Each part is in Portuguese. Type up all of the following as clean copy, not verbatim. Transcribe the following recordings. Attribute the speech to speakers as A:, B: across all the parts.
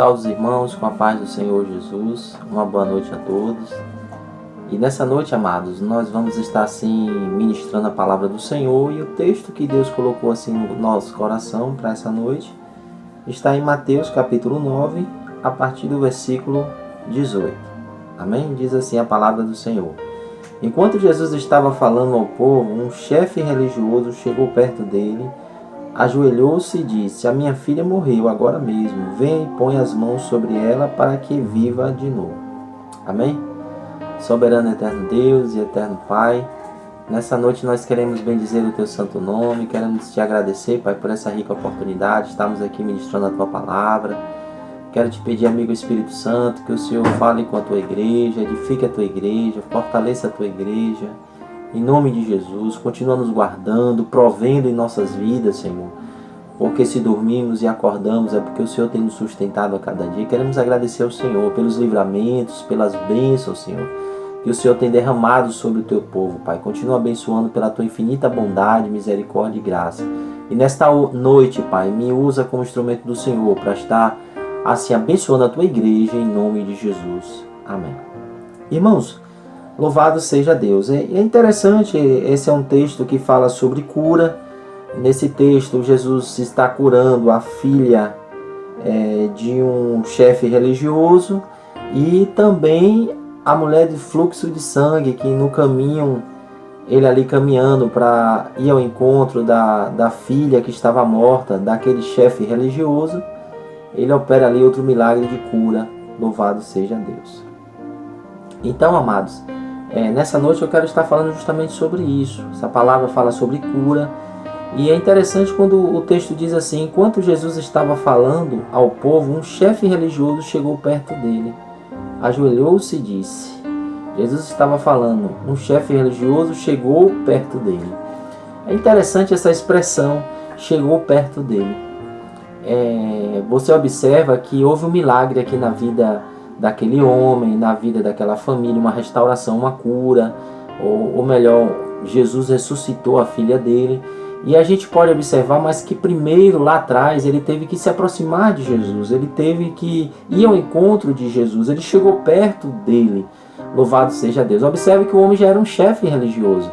A: Salve os irmãos, com a paz do Senhor Jesus. Uma boa noite a todos. E nessa noite, amados, nós vamos estar assim ministrando a palavra do Senhor. E o texto que Deus colocou assim no nosso coração para essa noite está em Mateus capítulo 9, a partir do versículo 18. Amém? Diz assim a palavra do Senhor. Enquanto Jesus estava falando ao povo, um chefe religioso chegou perto dele, ajoelhou-se e disse: "A minha filha morreu agora mesmo. Vem e põe as mãos sobre ela para que viva de novo." Amém? Soberano eterno Deus e eterno Pai, nessa noite nós queremos bendizer o Teu santo nome, queremos Te agradecer, Pai, por essa rica oportunidade. Estamos aqui ministrando a Tua palavra. Quero Te pedir, amigo Espírito Santo, que o Senhor fale com a Tua igreja, edifique a Tua igreja, fortaleça a Tua igreja. Em nome de Jesus, continua nos guardando, provendo em nossas vidas, Senhor. Porque se dormimos e acordamos é porque o Senhor tem nos sustentado a cada dia. Queremos agradecer ao Senhor pelos livramentos, pelas bênçãos, Senhor, que o Senhor tem derramado sobre o Teu povo, Pai. Continua abençoando pela Tua infinita bondade, misericórdia e graça. E nesta noite, Pai, me usa como instrumento do Senhor para estar assim abençoando a Tua igreja, em nome de Jesus. Amém. Irmãos, louvado seja Deus. É interessante, esse é um texto que fala sobre cura. Nesse texto, Jesus está curando a filha de um chefe religioso e também a mulher de fluxo de sangue, que no caminho, ele ali caminhando para ir ao encontro da filha que estava morta, daquele chefe religioso, ele opera ali outro milagre de cura. Louvado seja Deus. Então, amados, nessa noite eu quero estar falando justamente sobre isso. Essa palavra fala sobre cura. E é interessante quando o texto diz assim: enquanto Jesus estava falando ao povo, um chefe religioso chegou perto dele, ajoelhou-se e disse. Jesus estava falando, um chefe religioso chegou perto dele. É interessante essa expressão, chegou perto dele. Você observa que houve um milagre aqui na vida daquele homem, na vida daquela família, uma restauração, uma cura, ou melhor, Jesus ressuscitou a filha dele. E a gente pode observar, mas que primeiro lá atrás ele teve que se aproximar de Jesus, ele teve que ir ao encontro de Jesus, ele chegou perto dele. Louvado seja Deus. Observe que o homem já era um chefe religioso.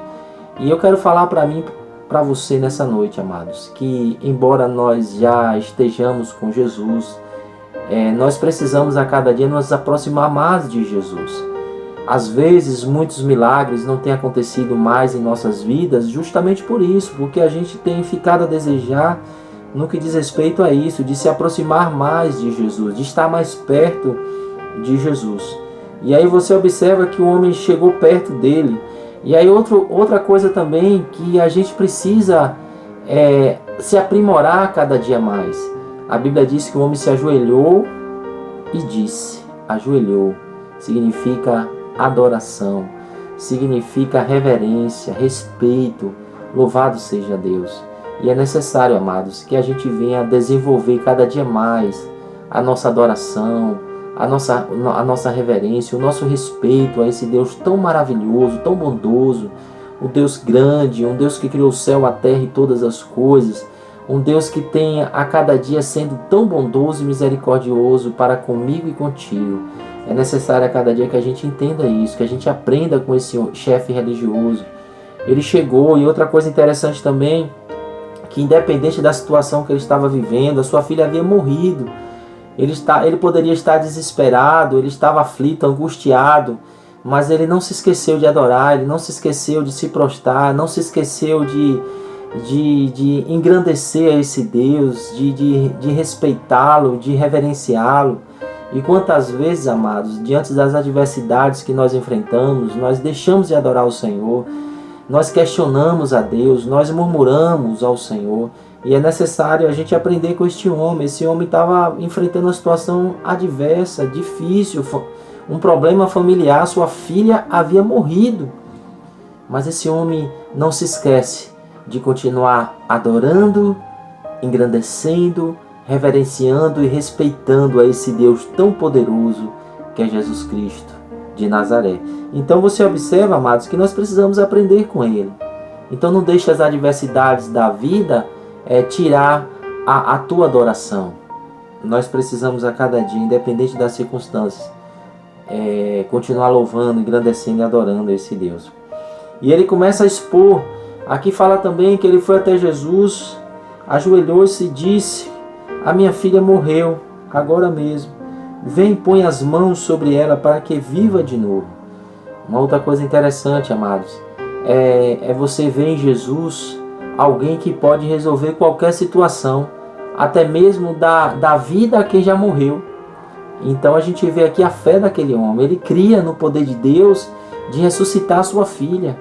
A: E eu quero falar para você nessa noite, amados, que embora nós já estejamos com Jesus, nós precisamos a cada dia nos aproximar mais de Jesus. Às vezes muitos milagres não têm acontecido mais em nossas vidas justamente por isso, porque a gente tem ficado a desejar no que diz respeito a isso, de se aproximar mais de Jesus, de estar mais perto de Jesus. E aí você observa que o homem chegou perto dele. E aí outra coisa também que a gente precisa se aprimorar cada dia mais. A Bíblia diz que o homem se ajoelhou e disse. Ajoelhou significa adoração, significa reverência, respeito. Louvado seja Deus. E é necessário, amados, que a gente venha desenvolver cada dia mais a nossa adoração, a nossa reverência, o nosso respeito a esse Deus tão maravilhoso, tão bondoso, um Deus grande, um Deus que criou o céu, a terra e todas as coisas, um Deus que tem a cada dia sendo tão bondoso e misericordioso para comigo e contigo. É necessário a cada dia que a gente entenda isso, que a gente aprenda com esse chefe religioso. Ele chegou, e outra coisa interessante também, que independente da situação que ele estava vivendo, a sua filha havia morrido. Ele poderia estar desesperado, ele estava aflito, angustiado, mas ele não se esqueceu de adorar, ele não se esqueceu de se prostrar, não se esqueceu de engrandecer a esse Deus, de respeitá-lo, de reverenciá-lo. E quantas vezes, amados, diante das adversidades que nós enfrentamos, nós deixamos de adorar o Senhor, nós questionamos a Deus, nós murmuramos ao Senhor. E é necessário a gente aprender com este homem. Esse homem estava enfrentando uma situação adversa, difícil, um problema familiar, sua filha havia morrido. Mas esse homem não se esquece de continuar adorando, engrandecendo, reverenciando e respeitando a esse Deus tão poderoso que é Jesus Cristo de Nazaré. Então você observa, amados, que nós precisamos aprender com Ele. Então não deixe as adversidades da vida tirar a tua adoração. nós precisamos a cada dia, independente das circunstâncias, continuar louvando, engrandecendo e adorando esse Deus. E ele começa a expor, aqui fala também que ele foi até Jesus, ajoelhou-se e disse: a minha filha morreu, agora mesmo. Vem e põe as mãos sobre ela para que viva de novo. Uma outra coisa interessante, amados, é você ver em Jesus alguém que pode resolver qualquer situação, até mesmo da vida a quem já morreu. Então a gente vê aqui a fé daquele homem. Ele cria no poder de Deus de ressuscitar a sua filha.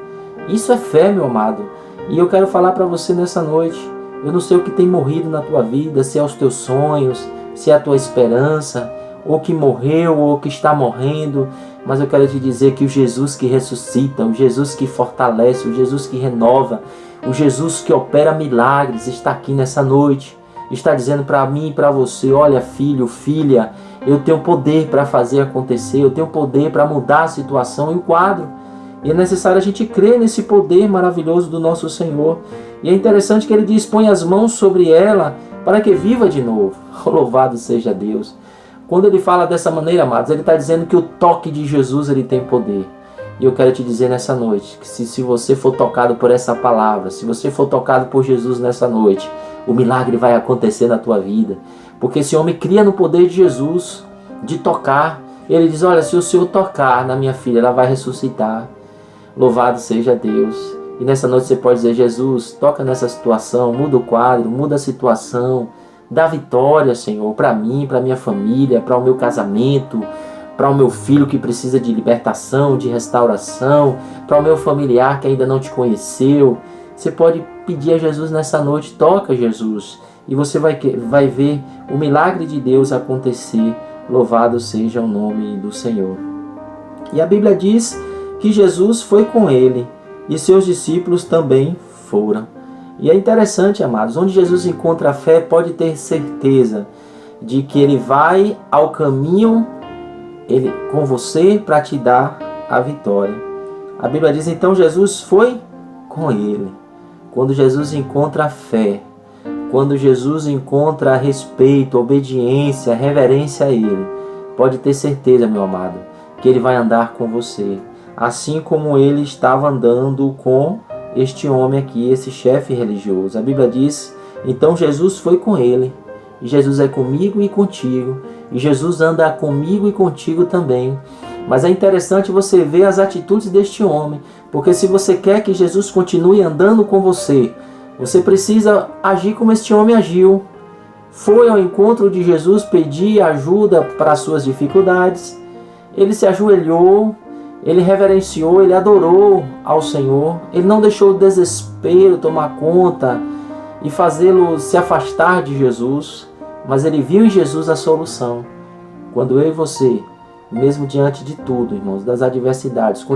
A: Isso é fé, meu amado. E eu quero falar para você nessa noite. Eu não sei o que tem morrido na tua vida, se é os teus sonhos, se é a tua esperança, ou que morreu, ou que está morrendo. Mas eu quero te dizer que o Jesus que ressuscita, o Jesus que fortalece, o Jesus que renova, o Jesus que opera milagres está aqui nessa noite. Está dizendo para mim e para você: olha, filho, filha, eu tenho poder para fazer acontecer, eu tenho poder para mudar a situação e o quadro. E é necessário a gente crer nesse poder maravilhoso do nosso Senhor. E é interessante que ele diz: põe as mãos sobre ela para que viva de novo. Louvado seja Deus. Quando ele fala dessa maneira, amados, ele está dizendo que o toque de Jesus ele tem poder. E eu quero te dizer nessa noite que se você for tocado por essa palavra, se você for tocado por Jesus nessa noite, o milagre vai acontecer na tua vida. Porque esse homem cria no poder de Jesus, de tocar. Ele diz: olha, se o Senhor tocar na minha filha, ela vai ressuscitar. Louvado seja Deus. E nessa noite você pode dizer: Jesus, toca nessa situação, muda o quadro, muda a situação. Dá vitória, Senhor, para mim, para minha família, para o meu casamento, para o meu filho que precisa de libertação, de restauração, para o meu familiar que ainda não te conheceu. Você pode pedir a Jesus nessa noite: toca, Jesus, e você vai ver o milagre de Deus acontecer. Louvado seja o nome do Senhor. E a Bíblia diz que Jesus foi com ele e seus discípulos também foram. E é interessante, amados, onde Jesus encontra a fé, pode ter certeza de que ele vai ao caminho com você para te dar a vitória. A Bíblia diz: então Jesus foi com ele. Quando Jesus encontra a fé, quando Jesus encontra respeito, obediência, reverência a ele, pode ter certeza, meu amado, que ele vai andar com você. Assim como ele estava andando com este homem aqui, esse chefe religioso. A Bíblia diz: então Jesus foi com ele. E Jesus é comigo e contigo. E Jesus anda comigo e contigo também. Mas é interessante você ver as atitudes deste homem. Porque se você quer que Jesus continue andando com você, você precisa agir como este homem agiu. Foi ao encontro de Jesus pedir ajuda para as suas dificuldades. Ele se ajoelhou, ele reverenciou, ele adorou ao Senhor. Ele não deixou o desespero tomar conta e fazê-lo se afastar de Jesus, mas ele viu em Jesus a solução. Quando eu e você, mesmo diante de tudo, irmãos, das adversidades,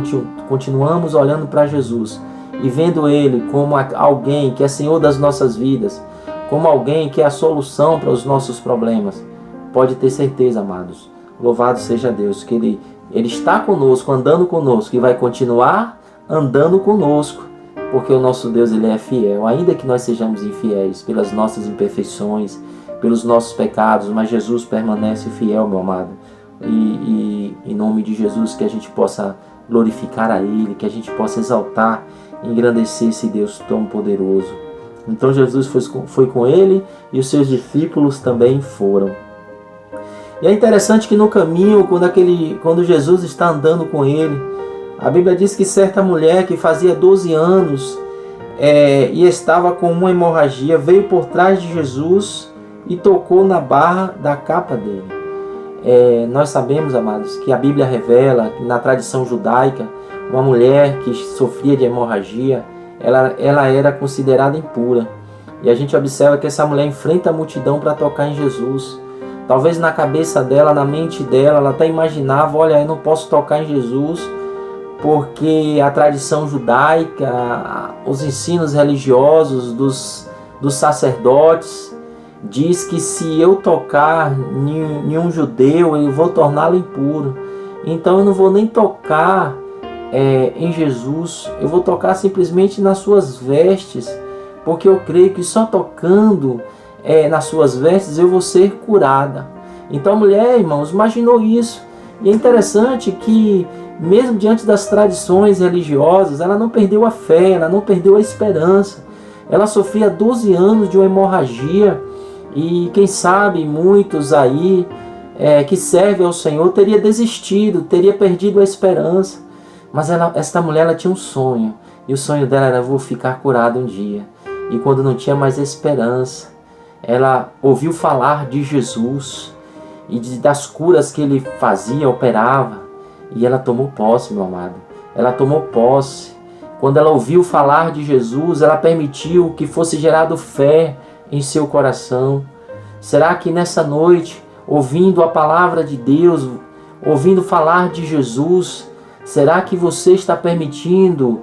A: continuamos olhando para Jesus e vendo Ele como alguém que é Senhor das nossas vidas, como alguém que é a solução para os nossos problemas, pode ter certeza, amados, louvado seja Deus, que Ele está conosco, andando conosco, e vai continuar andando conosco, porque o nosso Deus, Ele é fiel, ainda que nós sejamos infiéis pelas nossas imperfeições, pelos nossos pecados, mas Jesus permanece fiel, meu amado. E em nome de Jesus, que a gente possa glorificar a Ele, que a gente possa exaltar, engrandecer esse Deus tão poderoso. Então Jesus foi com ele e os seus discípulos também foram. E é interessante que no caminho, quando Jesus está andando com ele, a Bíblia diz que certa mulher que fazia 12 anos e estava com uma hemorragia, veio por trás de Jesus e tocou na barra da capa dele. Nós sabemos, amados, que a Bíblia revela que na tradição judaica, uma mulher que sofria de hemorragia, ela era considerada impura. E a gente observa que essa mulher enfrenta a multidão para tocar em Jesus. Talvez na cabeça dela, na mente dela, ela até imaginava: olha, eu não posso tocar em Jesus, porque a tradição judaica, os ensinos religiosos dos sacerdotes, diz que se eu tocar em um judeu, eu vou torná-lo impuro. Então eu não vou nem tocar em Jesus, eu vou tocar simplesmente nas suas vestes, porque eu creio que só tocando nas suas vestes, eu vou ser curada. Então a mulher, irmãos, imaginou isso. E é interessante que, mesmo diante das tradições religiosas, ela não perdeu a fé, ela não perdeu a esperança. Ela sofria 12 anos de uma hemorragia, e quem sabe muitos aí que servem ao Senhor teria desistido, teria perdido a esperança. Mas esta mulher, ela tinha um sonho, e o sonho dela era: vou ficar curada um dia. E quando não tinha mais esperança, ela ouviu falar de Jesus e das curas que ele fazia, operava, e ela tomou posse, meu amado. Ela tomou posse. Quando ela ouviu falar de Jesus, ela permitiu que fosse gerado fé em seu coração. Será que nessa noite, ouvindo a palavra de Deus, ouvindo falar de Jesus, será que você está permitindo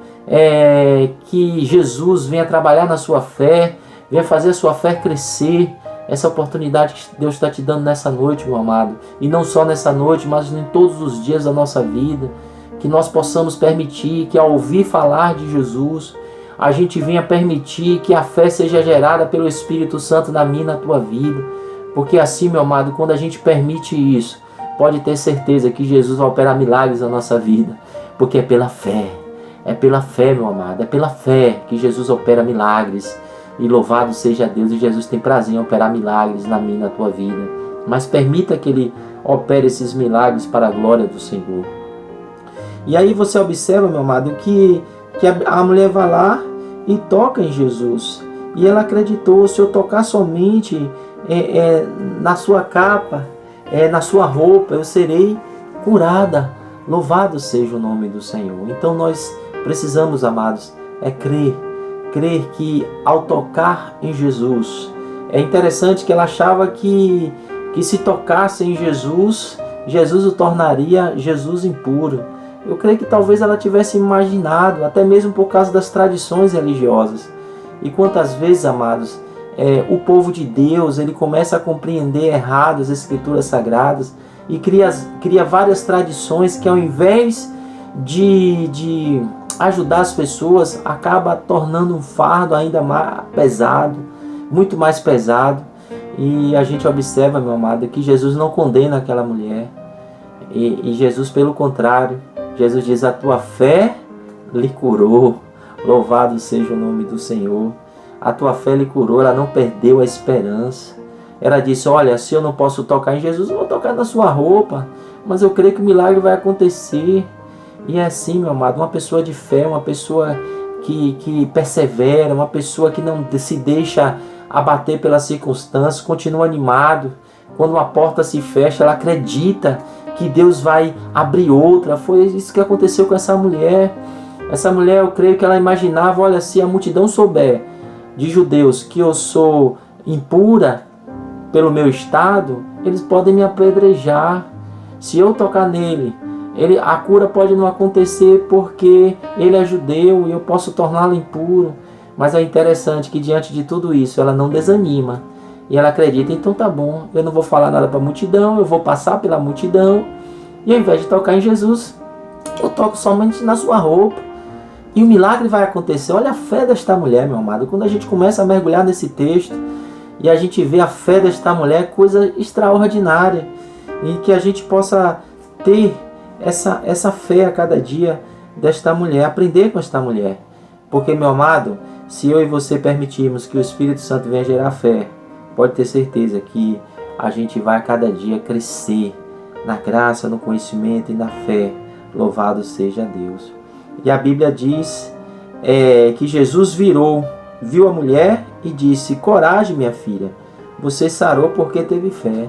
A: que Jesus venha trabalhar na sua fé, venha fazer a sua fé crescer? Essa oportunidade que Deus está te dando nessa noite, meu amado. E não só nessa noite, mas em todos os dias da nossa vida. Que nós possamos permitir que, ao ouvir falar de Jesus, a gente venha permitir que a fé seja gerada pelo Espírito Santo na minha e na tua vida. Porque assim, meu amado, quando a gente permite isso, pode ter certeza que Jesus vai operar milagres na nossa vida. Porque é pela fé. É pela fé, meu amado. É pela fé que Jesus opera milagres. E louvado seja Deus, e Jesus tem prazer em operar milagres na minha e na tua vida. Mas permita que Ele opere esses milagres para a glória do Senhor. E aí você observa, meu amado, que a mulher vai lá e toca em Jesus. E ela acreditou: se eu tocar somente na sua capa, na sua roupa, eu serei curada. Louvado seja o nome do Senhor. Então nós precisamos, amados, crer que ao tocar em Jesus, é interessante que ela achava que se tocasse em Jesus, Jesus o tornaria Jesus impuro. Eu creio que talvez ela tivesse imaginado, até mesmo por causa das tradições religiosas. E quantas vezes, amados, o povo de Deus, ele começa a compreender errado as Escrituras Sagradas e cria várias tradições que, ao invés de ajudar as pessoas, acaba tornando um fardo ainda mais pesado, muito mais pesado. E a gente observa, meu amado, que Jesus não condena aquela mulher. E Jesus, pelo contrário, Jesus diz: a tua fé lhe curou. Louvado seja o nome do Senhor. A tua fé lhe curou, ela não perdeu a esperança. Ela disse: olha, se eu não posso tocar em Jesus, eu vou tocar na sua roupa, mas eu creio que o milagre vai acontecer. E é assim, meu amado, uma pessoa de fé, uma pessoa que persevera, uma pessoa que não se deixa abater pelas circunstâncias, continua animado. Quando uma porta se fecha, ela acredita que Deus vai abrir outra. Foi isso que aconteceu com essa mulher. Essa mulher, eu creio que ela imaginava: olha, se a multidão souber de judeus que eu sou impura pelo meu estado, eles podem me apedrejar. Se eu tocar nele, a cura pode não acontecer porque ele é judeu e eu posso torná-lo impuro. Mas é interessante que, diante de tudo isso, ela não desanima. E ela acredita: então tá bom, eu não vou falar nada para a multidão, eu vou passar pela multidão. E ao invés de tocar em Jesus, eu toco somente na sua roupa. E o milagre vai acontecer. Olha a fé desta mulher, meu amado. Quando a gente começa a mergulhar nesse texto e a gente vê a fé desta mulher, coisa extraordinária. E que a gente possa ter essa fé a cada dia desta mulher, aprender com esta mulher. Porque, meu amado, se eu e você permitirmos que o Espírito Santo venha gerar fé, pode ter certeza que a gente vai a cada dia crescer na graça, no conhecimento e na fé. Louvado seja Deus. E a Bíblia diz que Jesus viu a mulher e disse: coragem, minha filha, você sarou porque teve fé.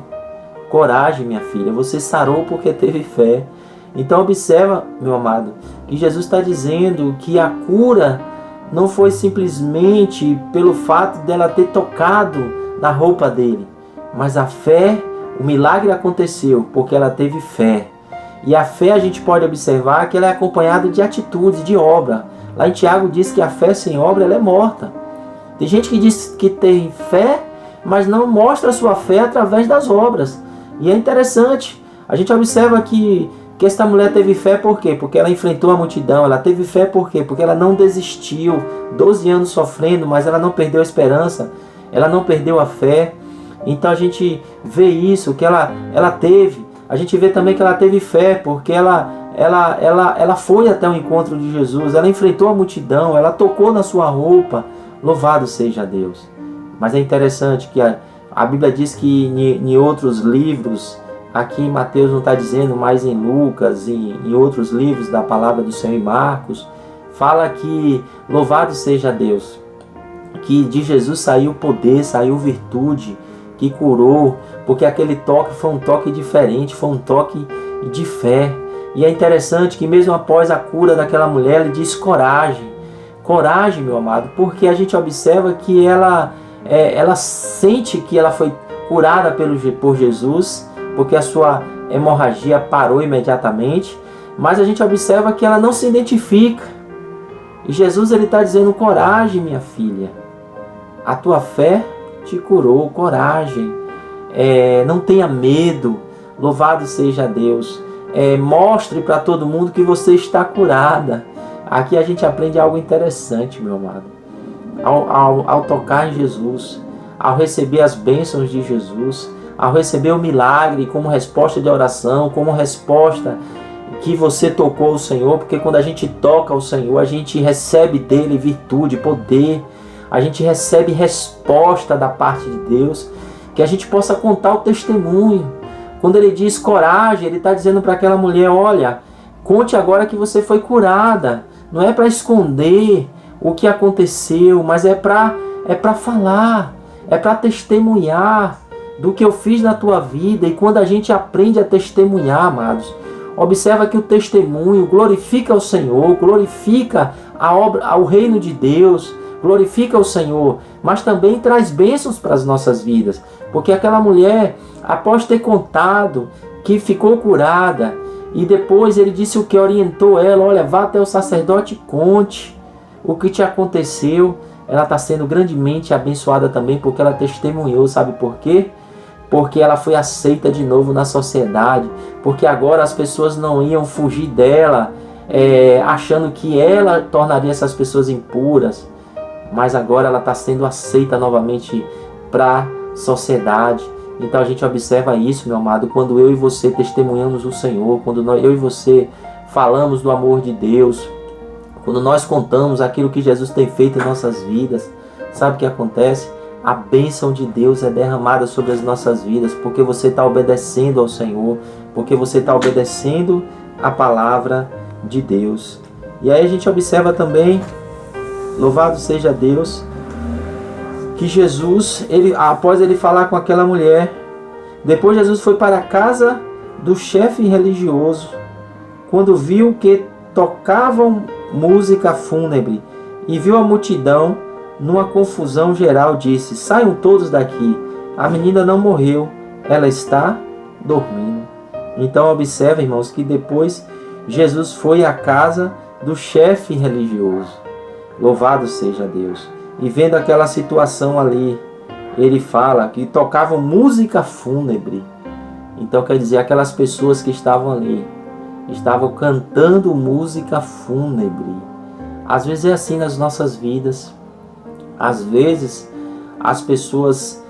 A: Coragem, minha filha, você sarou porque teve fé. Então observa, meu amado, que Jesus está dizendo que a cura não foi simplesmente pelo fato dela ter tocado na roupa dele, mas a fé, o milagre aconteceu porque ela teve fé. E a fé, a gente pode observar que ela é acompanhada de atitudes, de obra. Lá em Tiago diz que a fé sem obra ela é morta. Tem gente que diz que tem fé, mas não mostra a sua fé através das obras. E é interessante, a gente observa que esta mulher teve fé por quê? Porque ela enfrentou a multidão. Ela teve fé por quê? Porque ela não desistiu. 12 anos sofrendo, mas ela não perdeu a esperança. ela não perdeu a fé. Então a gente vê isso, que ela teve. A gente vê também que ela teve fé, porque ela foi até o encontro de Jesus, ela enfrentou a multidão, ela tocou na sua roupa. Louvado seja Deus. Mas é interessante que a Bíblia diz que em outros livros, aqui em Mateus não está dizendo, mas em Lucas e em outros livros da palavra do Senhor, em Marcos, fala que louvado seja Deus, que de Jesus saiu poder, saiu virtude, que curou, porque aquele toque foi um toque diferente, foi um toque de fé. E é interessante que mesmo após a cura daquela mulher, ele diz coragem. Coragem, meu amado, porque a gente observa que ela sente que ela foi curada por Jesus, porque a sua hemorragia parou imediatamente, mas a gente observa que ela não se identifica. E Jesus está dizendo, coragem, minha filha, a tua fé te curou, coragem, não tenha medo, louvado seja Deus, mostre para todo mundo que você está curada. Aqui a gente aprende algo interessante, meu amado, ao tocar em Jesus, ao receber as bênçãos de Jesus, ao receber o milagre como resposta de oração, como resposta que você tocou o Senhor, porque quando a gente toca o Senhor, a gente recebe dele virtude, poder, a gente recebe resposta da parte de Deus, que a gente possa contar o testemunho. Quando ele diz coragem, ele está dizendo para aquela mulher, olha, conte agora que você foi curada. Não é para esconder o que aconteceu, mas é para falar, é para testemunhar do que eu fiz na tua vida. E quando a gente aprende a testemunhar, amados, observa que o testemunho glorifica o Senhor, glorifica a obra, o reino de Deus, glorifica o Senhor, mas também traz bênçãos para as nossas vidas. Porque aquela mulher, após ter contado que ficou curada, e depois ele disse o que orientou ela, olha, vá até o sacerdote e conte o que te aconteceu. Ela está sendo grandemente abençoada também, porque ela testemunhou, sabe por quê? Porque ela foi aceita de novo na sociedade, porque agora as pessoas não iam fugir dela, achando que ela tornaria essas pessoas impuras, mas agora ela está sendo aceita novamente para a sociedade. Então a gente observa isso, meu amado, quando eu e você testemunhamos o Senhor, quando eu e você falamos do amor de Deus, quando nós contamos aquilo que Jesus tem feito em nossas vidas, sabe o que acontece? A bênção de Deus é derramada sobre as nossas vidas, porque você está obedecendo ao Senhor, porque você está obedecendo a palavra de Deus. E aí a gente observa também, louvado seja Deus, que Jesus, após ele falar com aquela mulher, depois Jesus foi para a casa do chefe religioso, quando viu que tocavam música fúnebre e viu a multidão, numa confusão geral, disse, saiam todos daqui, a menina não morreu, ela está dormindo. Então observe, irmãos, que depois Jesus foi à casa do chefe religioso, louvado seja Deus. E vendo aquela situação ali, ele fala que tocavam música fúnebre. Então quer dizer, aquelas pessoas que estavam ali, estavam cantando música fúnebre. Às vezes é assim nas nossas vidas. Às vezes as pessoas,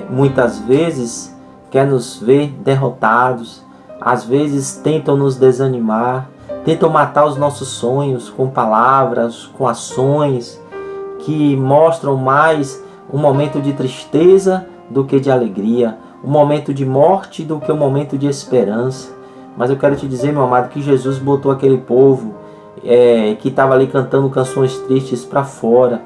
A: muitas vezes, querem nos ver derrotados. Às vezes tentam nos desanimar, tentam matar os nossos sonhos com palavras, com ações, que mostram mais um momento de tristeza do que de alegria, um momento de morte do que um momento de esperança. Mas eu quero te dizer, meu amado, que Jesus botou aquele povo que estava ali cantando canções tristes para fora.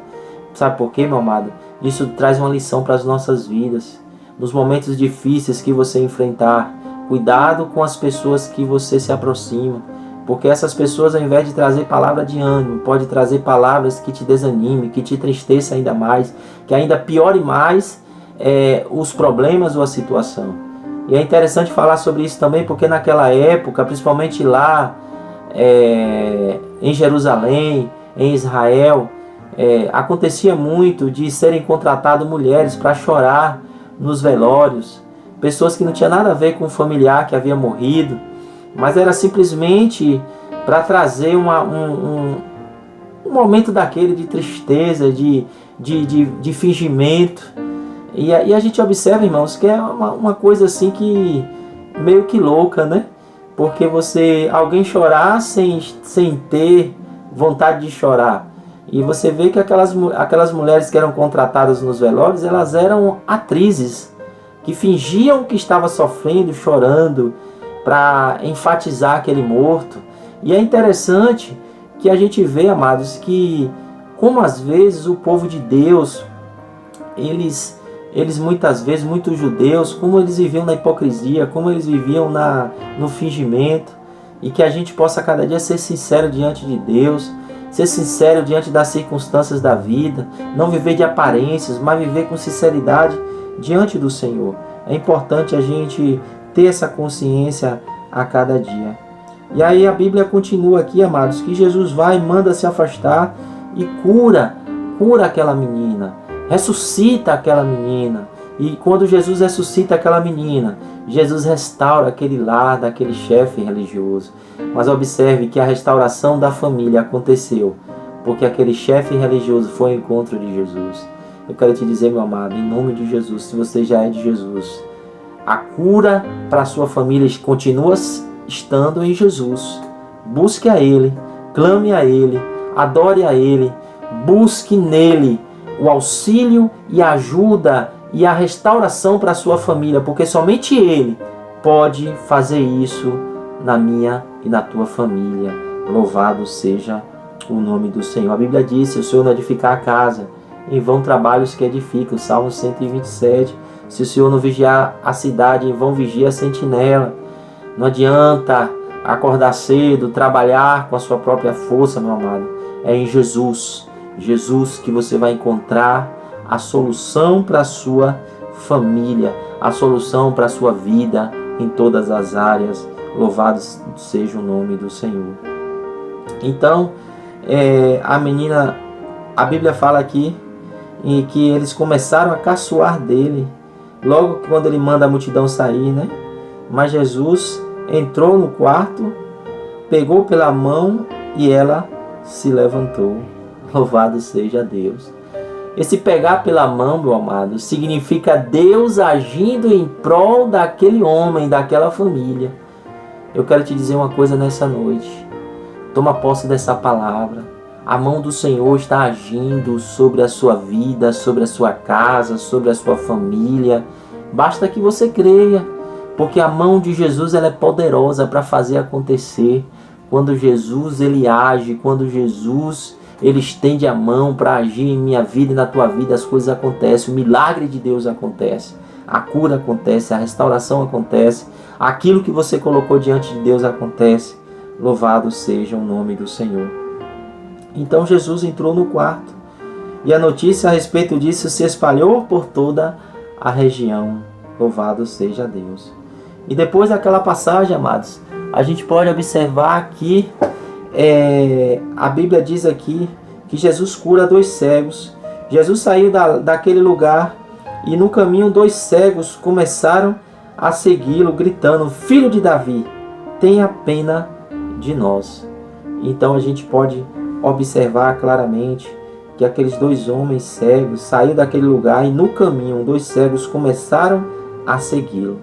A: Sabe por quê, meu amado? Isso traz uma lição para as nossas vidas. Nos momentos difíceis que você enfrentar, cuidado com as pessoas que você se aproxima, porque essas pessoas, ao invés de trazer palavra de ânimo, pode trazer palavras que te desanime, que te entristeça ainda mais, que ainda piore mais os problemas ou a situação. E é interessante falar sobre isso também, porque naquela época, principalmente lá em Jerusalém, em Israel, acontecia muito de serem contratadas mulheres para chorar nos velórios, pessoas que não tinham nada a ver com o familiar que havia morrido, mas era simplesmente para trazer um momento daquele de tristeza, de fingimento. E a gente observa, irmãos, que é uma coisa assim que meio que louca, né? Porque alguém chorar sem ter vontade de chorar. E você vê que aquelas mulheres que eram contratadas nos velórios, elas eram atrizes que fingiam que estava sofrendo, chorando, para enfatizar aquele morto. E é interessante que a gente vê, amados, que como às vezes o povo de Deus, eles muitas vezes, muitos judeus, como eles viviam na hipocrisia, como eles viviam no fingimento, e que a gente possa cada dia ser sincero diante de Deus, ser sincero diante das circunstâncias da vida, não viver de aparências, mas viver com sinceridade diante do Senhor. É importante a gente ter essa consciência a cada dia. E aí a Bíblia continua aqui, amados, que Jesus vai e manda se afastar e cura aquela menina, ressuscita aquela menina. E quando Jesus ressuscita aquela menina, Jesus restaura aquele lar daquele chefe religioso. Mas observe que a restauração da família aconteceu porque aquele chefe religioso foi ao encontro de Jesus. Eu quero te dizer, meu amado, em nome de Jesus, se você já é de Jesus, a cura para a sua família continua estando em Jesus. Busque a Ele, clame a Ele, adore a Ele, busque nele o auxílio e a ajuda e a restauração para a sua família, porque somente Ele pode fazer isso na minha e na tua família. Louvado seja o nome do Senhor. A Bíblia diz: se o Senhor não edificar a casa, em vão trabalhos que edificam. Salmo 127. Se o Senhor não vigiar a cidade, em vão vigia a sentinela. Não adianta acordar cedo, trabalhar com a sua própria força, meu amado. É em Jesus. Jesus que você vai encontrar a solução para a sua família, a solução para a sua vida em todas as áreas. Louvado seja o nome do Senhor. Então, a menina, a Bíblia fala aqui em que eles começaram a caçoar dele, logo quando ele manda a multidão sair, né? Mas Jesus entrou no quarto, pegou pela mão e ela se levantou. Louvado seja Deus. Esse pegar pela mão, meu amado, significa Deus agindo em prol daquele homem, daquela família. Eu quero te dizer uma coisa nessa noite. Toma posse dessa palavra. A mão do Senhor está agindo sobre a sua vida, sobre a sua casa, sobre a sua família. Basta que você creia, porque a mão de Jesus ela é poderosa para fazer acontecer. Quando Jesus ele age, quando Jesus ele estende a mão para agir em minha vida e na tua vida, as coisas acontecem, o milagre de Deus acontece, a cura acontece, a restauração acontece, aquilo que você colocou diante de Deus acontece. Louvado seja o nome do Senhor. Então Jesus entrou no quarto e a notícia a respeito disso se espalhou por toda a região. Louvado seja Deus. E depois daquela passagem, amados, a gente pode observar que a Bíblia diz aqui que Jesus cura 2 cegos. Jesus saiu daquele lugar e no caminho 2 cegos começaram a segui-lo, gritando: Filho de Davi, tenha pena de nós. Então a gente pode observar claramente que aqueles 2 homens cegos saíram daquele lugar e no caminho 2 cegos começaram a segui-lo.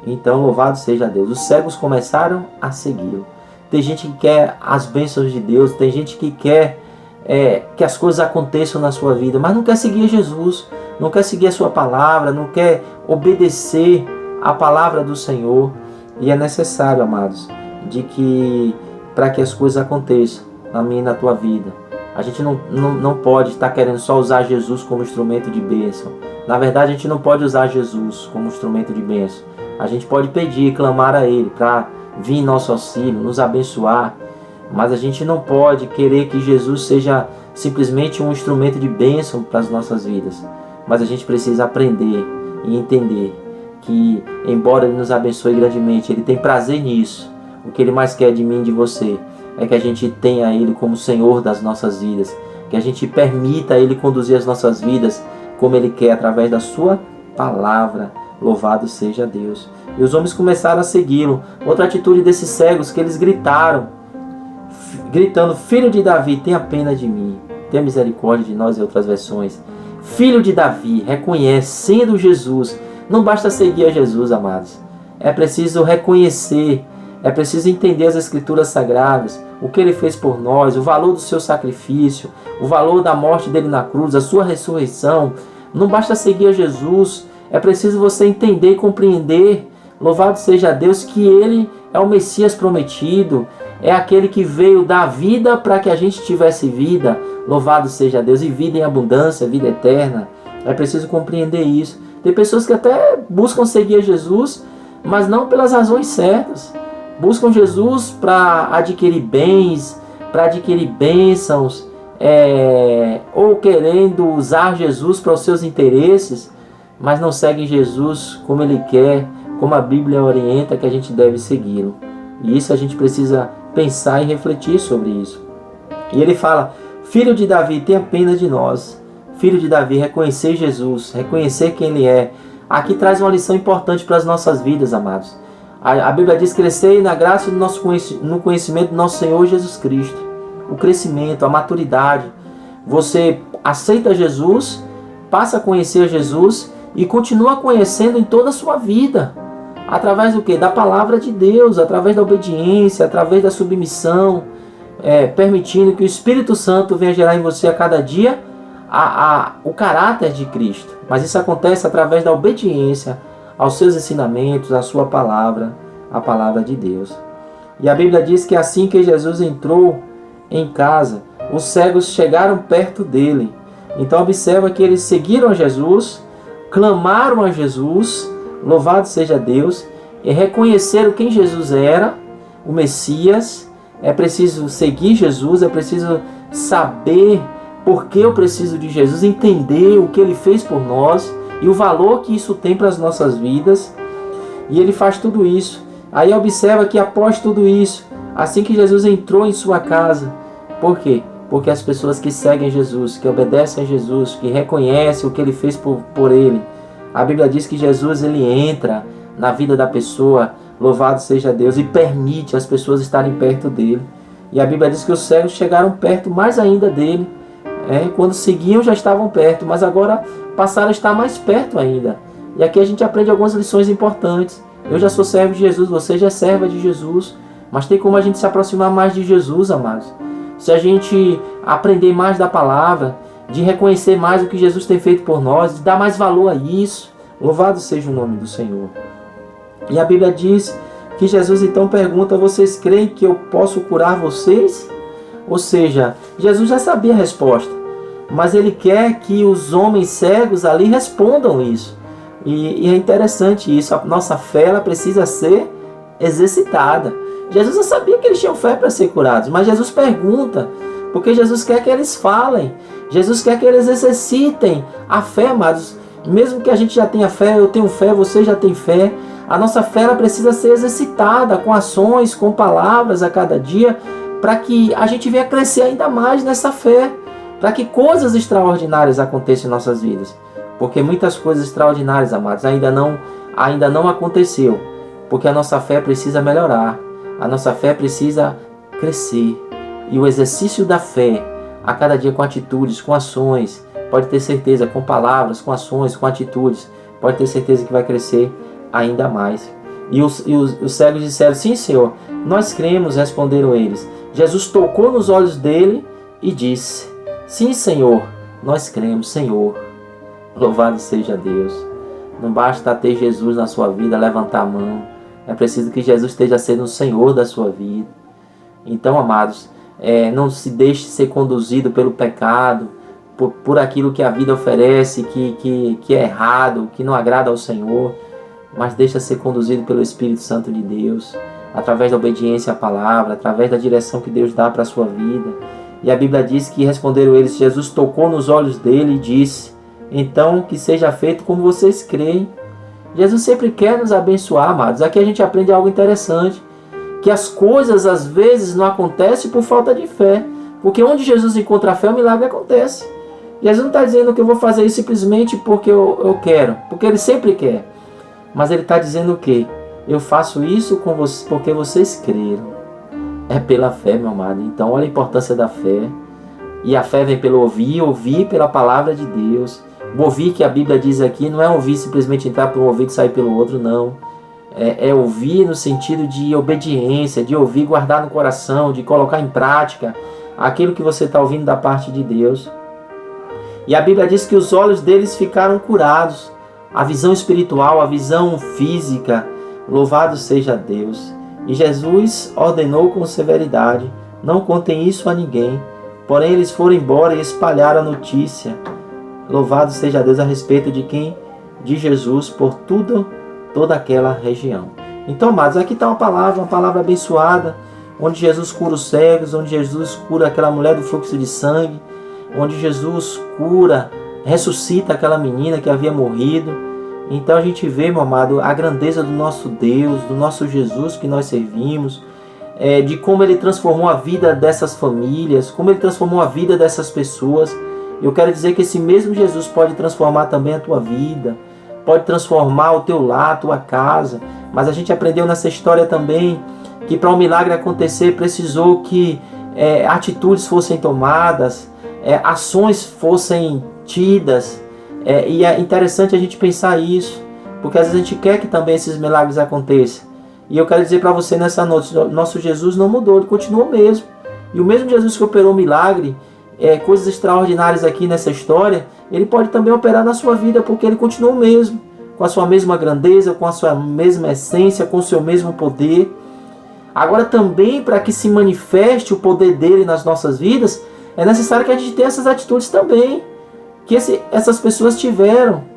A: Então louvado seja Deus, os cegos começaram a segui-lo. Tem gente que quer as bênçãos de Deus, tem gente que quer que as coisas aconteçam na sua vida, mas não quer seguir Jesus, não quer seguir a sua palavra, não quer obedecer a palavra do Senhor. E é necessário, amados, de que para que as coisas aconteçam na minha e na tua vida, a gente não pode estar querendo só usar Jesus como instrumento de bênção. Na verdade, a gente não pode usar Jesus como instrumento de bênção. A gente pode pedir, clamar a Ele para vir em nosso auxílio, nos abençoar, mas a gente não pode querer que Jesus seja simplesmente um instrumento de bênção para as nossas vidas. Mas a gente precisa aprender e entender que, embora Ele nos abençoe grandemente, Ele tem prazer nisso. O que Ele mais quer de mim e de você é que a gente tenha Ele como Senhor das nossas vidas, que a gente permita Ele conduzir as nossas vidas como Ele quer, através da sua palavra. Louvado seja Deus. E os homens começaram a segui-lo. Outra atitude desses cegos, que eles gritaram: gritando: Filho de Davi, tenha pena de mim, tenha misericórdia de nós, em outras versões. Filho de Davi, reconhecendo Jesus. Não basta seguir a Jesus, amados. É preciso reconhecer, é preciso entender as Escrituras Sagradas, o que Ele fez por nós, o valor do seu sacrifício, o valor da morte dele na cruz, a sua ressurreição. Não basta seguir a Jesus, é preciso você entender e compreender, louvado seja Deus, que Ele é o Messias prometido, é aquele que veio dar vida para que a gente tivesse vida, louvado seja Deus, e vida em abundância, vida eterna. É preciso compreender isso. Tem pessoas que até buscam seguir a Jesus, mas não pelas razões certas. Buscam Jesus para adquirir bens, para adquirir bênçãos, ou querendo usar Jesus para os seus interesses, mas não seguem Jesus como Ele quer, como a Bíblia orienta que a gente deve segui-lo. E isso a gente precisa pensar e refletir sobre isso. E ele fala: Filho de Davi, tenha pena de nós. Filho de Davi, reconhecer Jesus, reconhecer quem Ele é. Aqui traz uma lição importante para as nossas vidas, amados. A Bíblia diz: crescer na graça e no conhecimento do nosso Senhor Jesus Cristo. O crescimento, a maturidade. Você aceita Jesus, passa a conhecer Jesus e continua conhecendo em toda a sua vida. Através do quê? Da palavra de Deus, através da obediência, através da submissão, permitindo que o Espírito Santo venha gerar em você a cada dia o caráter de Cristo. Mas isso acontece através da obediência aos seus ensinamentos, à sua palavra, a palavra de Deus. E a Bíblia diz que assim que Jesus entrou em casa, os cegos chegaram perto dele. Então observa que eles seguiram a Jesus, clamaram a Jesus, louvado seja Deus, e reconheceram quem Jesus era, o Messias. É preciso seguir Jesus, é preciso saber por que eu preciso de Jesus, entender o que Ele fez por nós e o valor que isso tem para as nossas vidas. E Ele faz tudo isso. Aí observa que após tudo isso, assim que Jesus entrou em sua casa, por quê? Porque as pessoas que seguem Jesus, que obedecem a Jesus, que reconhecem o que Ele fez por ele, a Bíblia diz que Jesus ele entra na vida da pessoa, louvado seja Deus, e permite as pessoas estarem perto dele. E a Bíblia diz que os cegos chegaram perto mais ainda dele. Quando seguiam já estavam perto, mas agora passaram a estar mais perto ainda. E aqui a gente aprende algumas lições importantes. Eu já sou servo de Jesus, você já é serva de Jesus, mas tem como a gente se aproximar mais de Jesus, amados. Se a gente aprender mais da palavra, de reconhecer mais o que Jesus tem feito por nós, de dar mais valor a isso, louvado seja o nome do Senhor. E a Bíblia diz que Jesus então pergunta: vocês creem que eu posso curar vocês? Ou seja, Jesus já sabia a resposta, mas Ele quer que os homens cegos ali respondam isso. E é interessante isso, a nossa fé ela precisa ser exercitada. Jesus já sabia que eles tinham fé para ser curados, mas Jesus pergunta, porque Jesus quer que eles falem, Jesus quer que eles exercitem a fé, amados. Mesmo que a gente já tenha fé, eu tenho fé, você já tem fé, a nossa fé ela precisa ser exercitada com ações, com palavras a cada dia, para que a gente venha crescer ainda mais nessa fé, para que coisas extraordinárias aconteçam em nossas vidas. Porque muitas coisas extraordinárias, amados, ainda não aconteceu, porque a nossa fé precisa melhorar, a nossa fé precisa crescer. E o exercício da fé, a cada dia com atitudes, com ações, pode ter certeza, com palavras, com ações, com atitudes, pode ter certeza que vai crescer ainda mais. E os cegos disseram: sim, Senhor, nós cremos, responderam eles. Jesus tocou nos olhos dele e disse: sim, Senhor, nós cremos, Senhor. Louvado seja Deus. Não basta ter Jesus na sua vida, levantar a mão. É preciso que Jesus esteja sendo o Senhor da sua vida. Então, amados, não se deixe ser conduzido pelo pecado, por aquilo que a vida oferece, que é errado, que não agrada ao Senhor, mas deixa ser conduzido pelo Espírito Santo de Deus, através da obediência à palavra, através da direção que Deus dá para a sua vida. E a Bíblia diz que responderam eles: Jesus tocou nos olhos dele e disse: então que seja feito como vocês creem. Jesus sempre quer nos abençoar, amados. Aqui a gente aprende algo interessante, que as coisas às vezes não acontecem por falta de fé, porque onde Jesus encontra a fé, o milagre acontece. Jesus não está dizendo que eu vou fazer isso simplesmente porque eu quero, porque Ele sempre quer, mas Ele está dizendo o quê? Eu faço isso com vocês porque vocês creram. é pela fé, meu amado. Então olha a importância da fé. E a fé vem pelo ouvir, ouvir pela palavra de Deus. O ouvir que a Bíblia diz aqui não é ouvir simplesmente entrar por um ouvido e sair pelo outro, não. É ouvir no sentido de obediência, de ouvir, guardar no coração, de colocar em prática aquilo que você está ouvindo da parte de Deus. E a Bíblia diz que os olhos deles ficaram curados. A visão espiritual, a visão física, louvado seja Deus. E Jesus ordenou com severidade: não contem isso a ninguém. Porém eles foram embora e espalharam a notícia. Louvado seja Deus a respeito de quem? De Jesus por toda aquela região. Então, amados, aqui está uma palavra abençoada, onde Jesus cura os cegos, onde Jesus cura aquela mulher do fluxo de sangue, onde Jesus cura, ressuscita aquela menina que havia morrido. Então a gente vê, meu amado, a grandeza do nosso Deus, do nosso Jesus que nós servimos, de como Ele transformou a vida dessas famílias, como Ele transformou a vida dessas pessoas. Eu quero dizer que esse mesmo Jesus pode transformar também a tua vida, pode transformar o teu lar, a tua casa. Mas a gente aprendeu nessa história também que para um milagre acontecer precisou que atitudes fossem tomadas, ações fossem tidas. E é interessante a gente pensar isso, porque às vezes a gente quer que também esses milagres aconteçam. E eu quero dizer para você nessa noite, nosso Jesus não mudou, Ele continua o mesmo. E o mesmo Jesus que operou milagre, coisas extraordinárias aqui nessa história, Ele pode também operar na sua vida, porque Ele continua o mesmo, com a sua mesma grandeza, com a sua mesma essência, com o seu mesmo poder. Agora também, para que se manifeste o poder dEle nas nossas vidas, é necessário que a gente tenha essas atitudes também, que essas pessoas tiveram.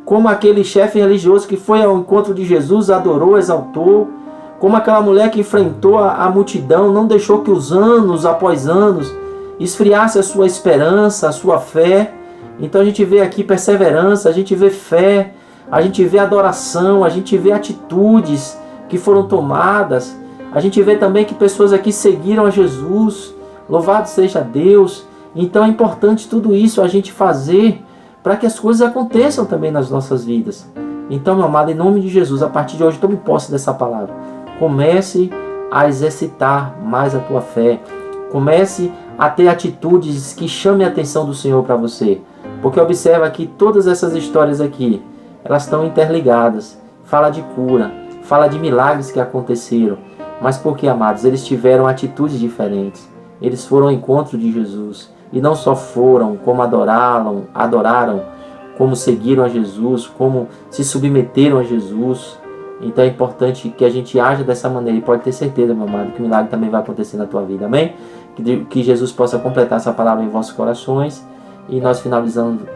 A: Como aquele chefe religioso que foi ao encontro de Jesus, adorou, exaltou. Como aquela mulher que enfrentou a multidão, não deixou que os anos após anos esfriasse a sua esperança, a sua fé. Então a gente vê aqui perseverança, a gente vê fé, a gente vê adoração, a gente vê atitudes que foram tomadas. A gente vê também que pessoas aqui seguiram a Jesus. Louvado seja Deus. Então é importante tudo isso a gente fazer para que as coisas aconteçam também nas nossas vidas. Então, meu amado, em nome de Jesus, a partir de hoje, tome posse dessa palavra. Comece a exercitar mais a tua fé. Comece a ter atitudes que chamem a atenção do Senhor para você. Porque observa que todas essas histórias aqui, elas estão interligadas. Fala de cura, fala de milagres que aconteceram. Mas porque, amados, eles tiveram atitudes diferentes. Eles foram ao encontro de Jesus. E não só foram, como adoraram, como seguiram a Jesus, como se submeteram a Jesus. Então é importante que a gente haja dessa maneira. E pode ter certeza, meu amado, que o milagre também vai acontecer na tua vida. Amém? Que Jesus possa completar essa palavra em vossos corações. E nós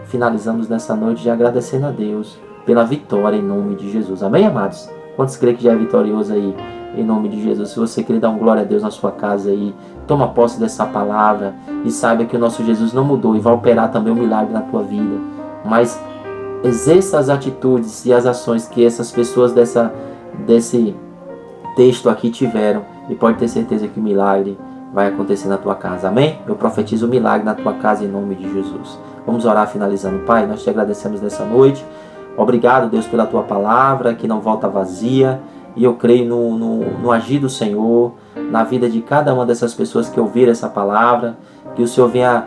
A: finalizamos nessa noite já agradecendo a Deus pela vitória em nome de Jesus. Amém, amados? Quantos creem que já é vitorioso aí? Em nome de Jesus. Se você quer dar um glória a Deus na sua casa aí, toma posse dessa palavra e saiba que o nosso Jesus não mudou e vai operar também um milagre na tua vida. Mas exerça as atitudes e as ações que essas pessoas desse texto aqui tiveram e pode ter certeza que o milagre vai acontecer na tua casa. Amém? Eu profetizo o milagre na tua casa em nome de Jesus. Vamos orar finalizando. Pai, nós te agradecemos nessa noite. Obrigado, Deus, pela tua palavra que não volta vazia. E eu creio no agir do Senhor, na vida de cada uma dessas pessoas que ouviram essa palavra, que o Senhor venha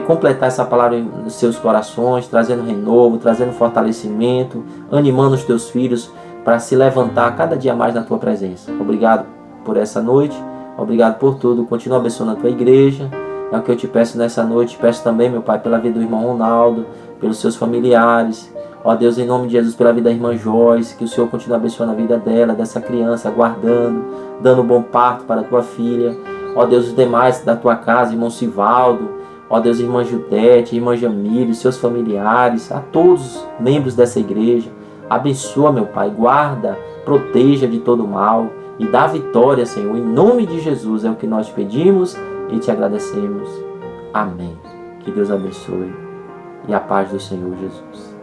A: completar essa palavra nos seus corações, trazendo renovo, trazendo fortalecimento, animando os teus filhos para se levantar cada dia mais na tua presença. Obrigado por essa noite, obrigado por tudo, continua abençoando a tua igreja, é o que eu te peço nessa noite. Peço também, meu Pai, pela vida do irmão Ronaldo, pelos seus familiares. Ó Deus, em nome de Jesus, pela vida da irmã Joyce, que o Senhor continue abençoando a vida dela, dessa criança, guardando, dando bom parto para a tua filha. Ó Deus, os demais da tua casa, irmão Sivaldo, ó Deus, irmã Judete, irmã Jamília, seus familiares, a todos os membros dessa igreja. Abençoa, meu Pai, guarda, proteja de todo mal e dá vitória, Senhor. Em nome de Jesus é o que nós pedimos e te agradecemos. Amém. Que Deus abençoe e a paz do Senhor Jesus.